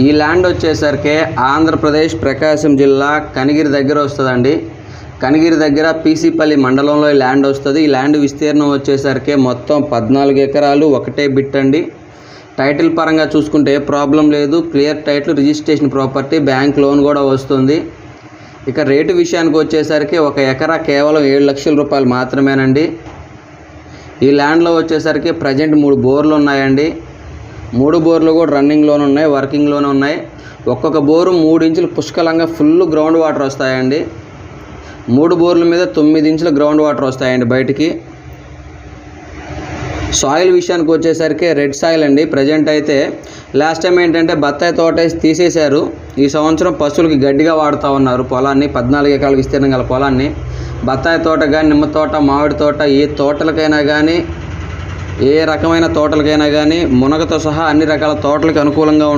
ఈ ల్యాండ్ వచ్చేసరికి ఆంధ్రప్రదేశ్ ప్రకాశం జిల్లా కనిగిరి దగ్గర వస్తుందండి. కనిగిరి దగ్గర పీసీపల్లి మండలంలో ఈ ల్యాండ్ వస్తుంది. ఈ ల్యాండ్ విస్తీర్ణం వచ్చేసరికి మొత్తం 14 ఎకరాలు, ఒకటే బిట్ అండి. టైటిల్ పరంగా చూసుకుంటే ఏ ప్రాబ్లం లేదు. Clear title, registration property, bank loan కూడా వస్తుంది. ఇక రేటు విషయానికి వచ్చేసరికి 1 ఎకరా కేవలం 7 లక్షల రూపాయలు మాత్రమేనండి. ఈ ల్యాండ్లో వచ్చేసరికి ప్రజెంట్ 3 బోర్లు ఉన్నాయండి. 3 బోర్లు కూడా రన్నింగ్లోనే ఉన్నాయి, వర్కింగ్లోనే ఉన్నాయి. ఒక్కొక్క బోరు 3 ఇంచులు పుష్కలంగా ఫుల్ గ్రౌండ్ వాటర్ వస్తాయండి. 3 బోర్ల మీద 9 ఇంచుల గ్రౌండ్ వాటర్ వస్తాయండి బయటికి. సాయిల్ విషయానికి వచ్చేసరికి రెడ్ సాయిల్ అండి. ప్రజెంట్ అయితే లాస్ట్ టైం ఏంటంటే బత్తాయి తోట తీసేశారు. ఈ సంవత్సరం పశువులకి గడ్డిగా వాడుతూ ఉన్నారు పొలాన్ని. 14 ఎకరాల విస్తీర్ణం గల పొలాన్ని బత్తాయి తోట కానీ, నిమ్మ తోట, మామిడి తోట, ఏ తోటలకైనా కానీ, ఏ రకమైన తోటలకైనా కానీ మునగతో సహా అన్ని రకాల తోటలకు అనుకూలంగా